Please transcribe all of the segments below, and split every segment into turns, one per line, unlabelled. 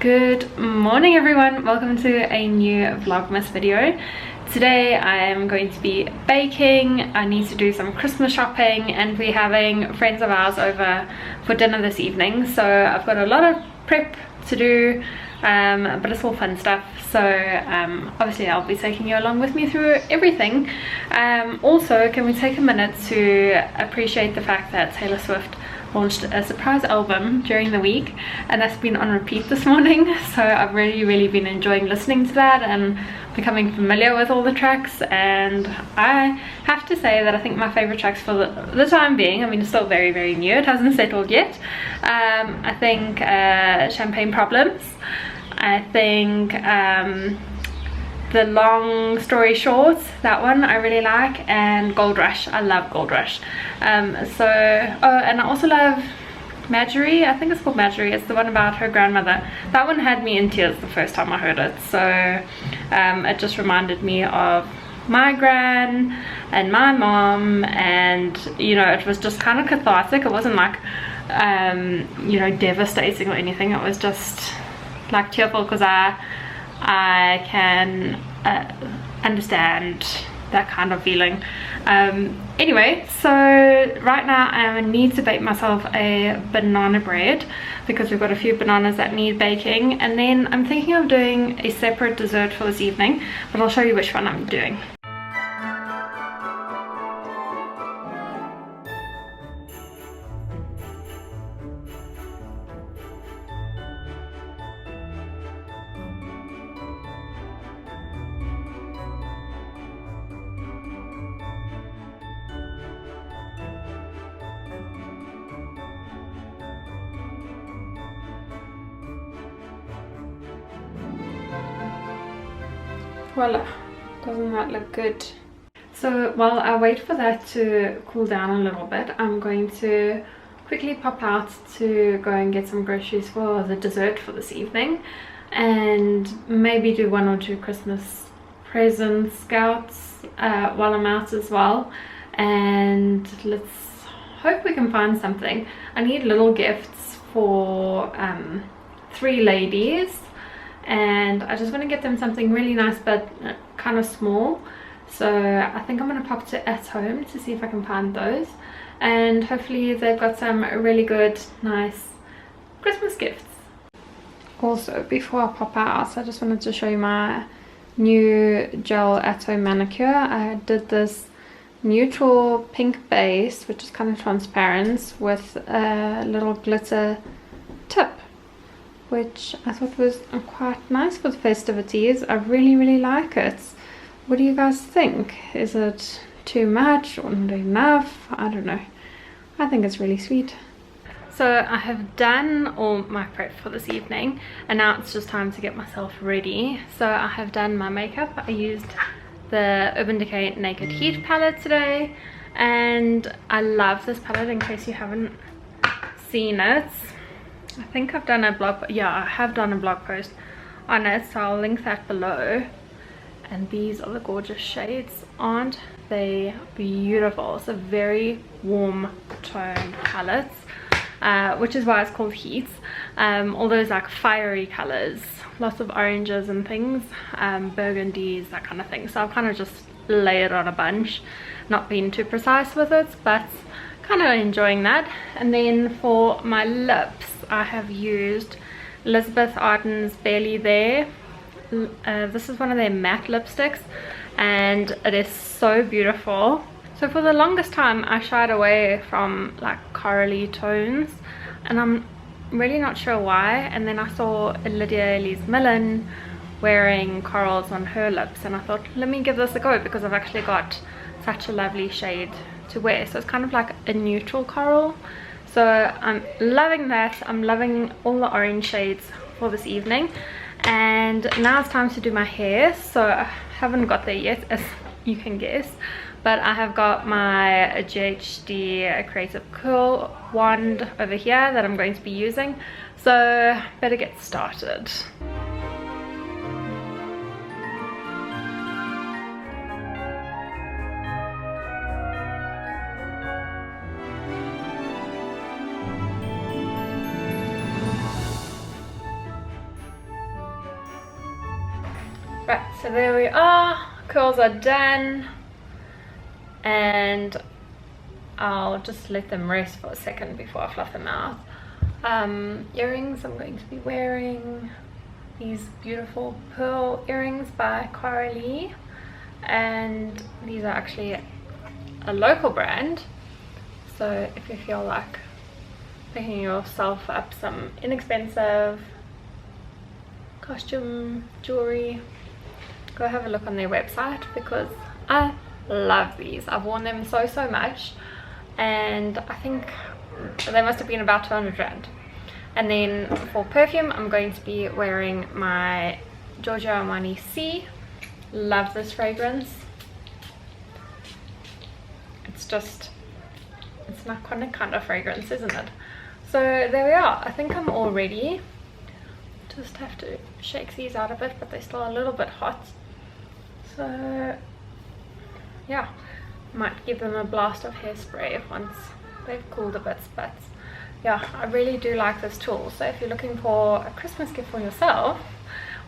Good morning everyone, welcome to a new Vlogmas video. Today I am going to be baking. I need to do some Christmas shopping and we're having friends of ours over for dinner this evening, so I've got a lot of prep to do, but it's all fun stuff. So obviously I'll be taking you along with me through everything. Also, can we take a minute to appreciate the fact that Taylor Swift launched a surprise album during the week, and that's been on repeat this morning, so I've really been enjoying listening to that and becoming familiar with all the tracks. And I have to say that I think my favorite tracks for the time being, I mean it's still very new, it hasn't settled yet, I think Champagne Problems, I think the Long Story Short, that one I really like, and Gold Rush. I love Gold Rush. And I also love Marjorie. I think it's called Marjorie. It's the one about her grandmother. That one had me in tears the first time I heard it, so it just reminded me of my gran and my mom, and you know, it was just kind of cathartic. It wasn't like you know, devastating or anything. It was just like tearful, because I can understand that kind of feeling. Anyway, so right now I need to bake myself a banana bread because we've got a few bananas that need baking, and then I'm thinking of doing a separate dessert for this evening, but I'll show you which one I'm doing. Voila, doesn't that look good? So while I wait for that to cool down a little bit, I'm going to quickly pop out to go and get some groceries for the dessert for this evening, and maybe do one or two Christmas present scouts while I'm out as well. And let's hope we can find something. I need little gifts for 3 ladies, and I just want to get them something really nice but kind of small. So I think I'm going to pop to At Home to see if I can find those, and hopefully they've got some really good nice Christmas gifts. Also, before I pop out, I just wanted to show you my new gel At Home manicure. I did this neutral pink base which is kind of transparent with a little glitter tip, which I thought was quite nice for the festivities. I really like it. What do you guys think? Is it too much or not enough? I don't know. I think it's really sweet. So I have done all my prep for this evening, and now it's just time to get myself ready. So I have done my makeup. I used the Urban Decay Naked Heat palette today, and I love this palette in case you haven't seen it. I think I've done a blog, yeah, I have done a blog post on it, so I'll link that below. And these are the gorgeous shades. Aren't they beautiful? It's a very warm toned palette, which is why it's called Heat. All those like fiery colors, lots of oranges and things, burgundies, that kind of thing. So I've kind of just layered on a bunch, not being too precise with it, but kind of enjoying that. And then for my lips, I have used Elizabeth Arden's Barely There. This is one of their matte lipsticks, and it is so beautiful. So for the longest time I shied away from like corally tones, and I'm really not sure why. And then I saw Lydia Elise Millen wearing corals on her lips, and I thought, let me give this a go, because I've actually got such a lovely shade to wear. So it's kind of like a neutral coral, so I'm loving that. I'm loving all the orange shades for this evening. And now it's time to do my hair. So I haven't got there yet, as you can guess, but I have got my GHD Creative Curl wand over here that I'm going to be using, so better get started. Right, so there we are. Curls are done, and I'll just let them rest for a second before I fluff them out. Earrings, I'm going to be wearing these beautiful pearl earrings by Coralie, and these are actually a local brand, so if you feel like picking yourself up some inexpensive costume jewelry, go have a look on their website, because I love these. I've worn them so much, and I think they must have been about 200 rand. And then for perfume, I'm going to be wearing my Giorgio Armani C. Love this fragrance. It's an iconic kind of fragrance, isn't it? So there we are. I think I'm all ready. Just have to shake these out a bit, but they're still a little bit hot. So yeah, might give them a blast of hairspray once they've cooled a bit. But yeah, I really do like this tool. So if you're looking for a Christmas gift for yourself,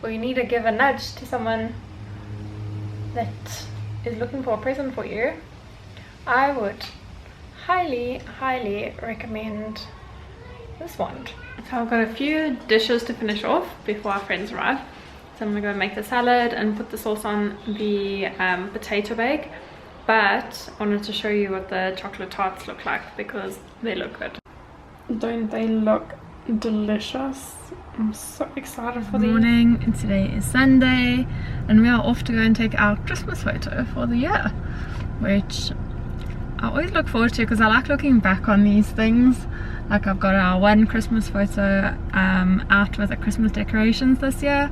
or you need to give a nudge to someone that is looking for a present for you, I would highly recommend this wand. So I've got a few dishes to finish off before our friends arrive. So I'm gonna go make the salad and put the sauce on the potato bake. But I wanted to show you what the chocolate tarts look like, because they look good. Don't they look delicious? I'm so excited for the morning. And today is Sunday, and we are off to go and take our Christmas photo for the year, which I always look forward to, because I like looking back on these things. Like, I've got our one Christmas photo out with the Christmas decorations this year,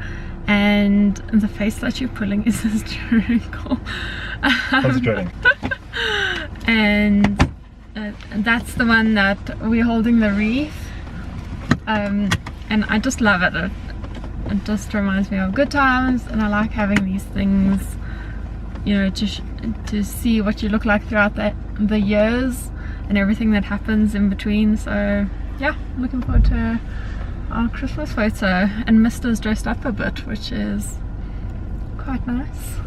and the face that you're pulling is hysterical.
Concentrating.
And that's the one that we're holding the wreath, and I just love it. It just reminds me of good times, and I like having these things, you know, to see what you look like throughout the years and everything that happens in between. So yeah, looking forward to our Christmas photo. And Mister's dressed up a bit, which is quite nice.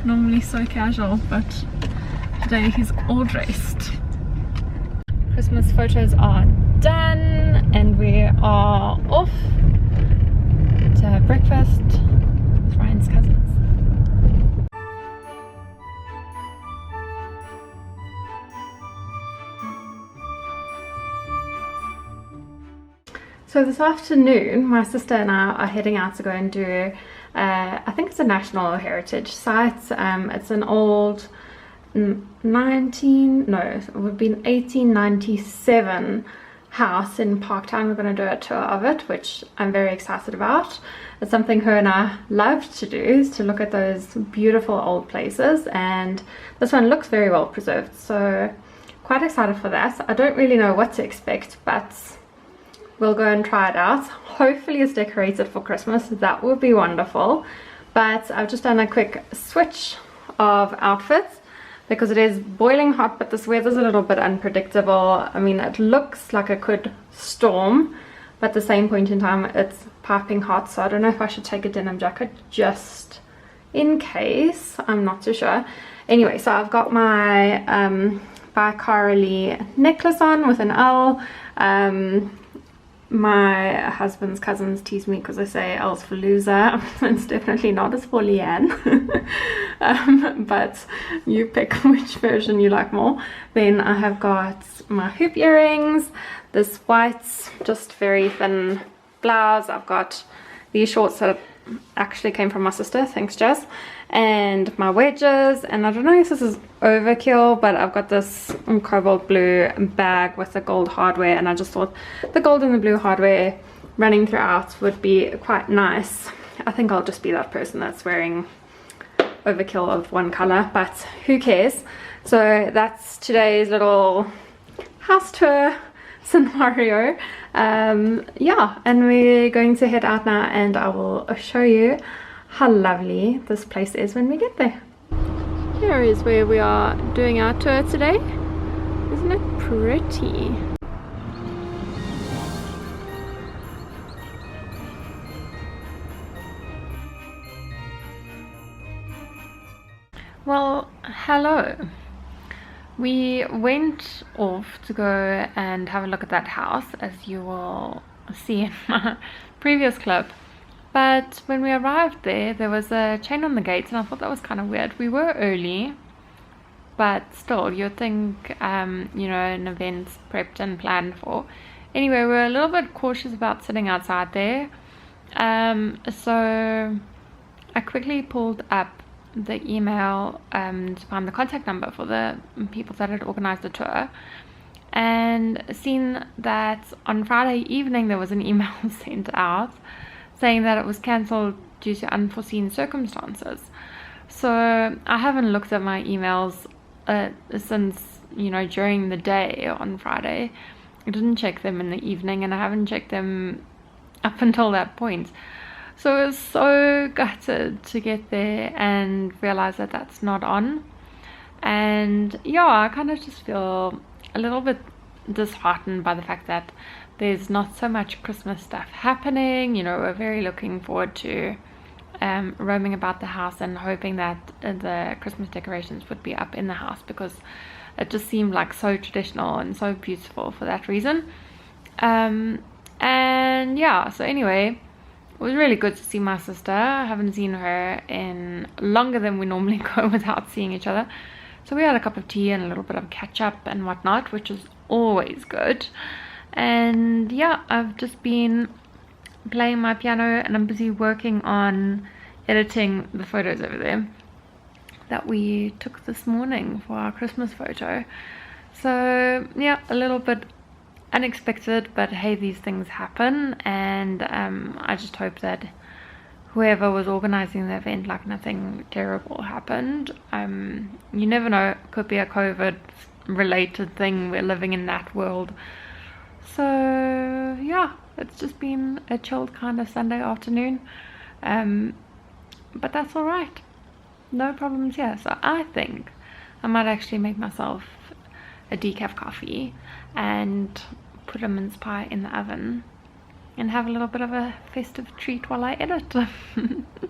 Normally so casual, but today he's all dressed. Christmas photos are done, and we are off to have breakfast with Ryan's cousins. So this afternoon, my sister and I are heading out to go and do, I think it's a national heritage site. It's an old 1897 house in Parktown. We're going to do a tour of it, which I'm very excited about. It's something her and I love to do, is to look at those beautiful old places, and this one looks very well preserved, so quite excited for that. I don't really know what to expect, but we'll go and try it out. Hopefully it's decorated for Christmas. That would be wonderful. But I've just done a quick switch of outfits, because it is boiling hot, but this weather's a little bit unpredictable. I mean, it looks like it could storm, but at the same point in time it's piping hot, so I don't know if I should take a denim jacket just in case. I'm not too sure. Anyway, so I've got my by Coralie necklace on with an L. My husband's cousins tease me because I say L's for loser. It's definitely not, it's for Leanne. But you pick which version you like more. Then I have got my hoop earrings, this white, just very thin blouse. I've got these shorts that actually came from my sister, thanks Jess, and my wedges. And I don't know if this is overkill, but I've got this cobalt blue bag with the gold hardware, and I just thought the gold and the blue hardware running throughout would be quite nice. I think I'll just be that person that's wearing overkill of one color, but who cares. So that's today's little house tour scenario. Yeah, and we're going to head out now, and I will show you how lovely this place is when we get there. Here is where we are doing our tour today. Isn't it pretty? Well, hello. We went off to go and have a look at that house, as you will see in my previous clip. But when we arrived there was a chain on the gates, and I thought that was kind of weird. We were early, but still, you'd think, you know, an event's prepped and planned for. Anyway, we were a little bit cautious about sitting outside there. So I quickly pulled up the email to find the contact number for the people that had organized the tour, and seen that on Friday evening there was an email sent out saying that it was cancelled due to unforeseen circumstances. So I haven't looked at my emails since, you know, during the day on Friday. I didn't check them in the evening, and I haven't checked them up until that point. So I was so gutted to get there and realize that that's not on. And yeah, I kind of just feel a little bit disheartened by the fact that there's not so much Christmas stuff happening. You know, we're very looking forward to roaming about the house and hoping that the Christmas decorations would be up in the house, because it just seemed like so traditional and so beautiful for that reason. And yeah, so anyway, it was really good to see my sister. I haven't seen her in longer than we normally go without seeing each other. So we had a cup of tea and a little bit of catch up and whatnot, which is always good. And yeah, I've just been playing my piano, and I'm busy working on editing the photos over there that we took this morning for our Christmas photo. So yeah, a little bit unexpected, but hey, these things happen. And I just hope that whoever was organizing the event, like, nothing terrible happened. You never know, it could be a COVID related thing. We're living in that world. So yeah, it's just been a chilled kind of Sunday afternoon, but that's all right, no problems here. So I think I might actually make myself a decaf coffee and put a mince pie in the oven and have a little bit of a festive treat while I edit.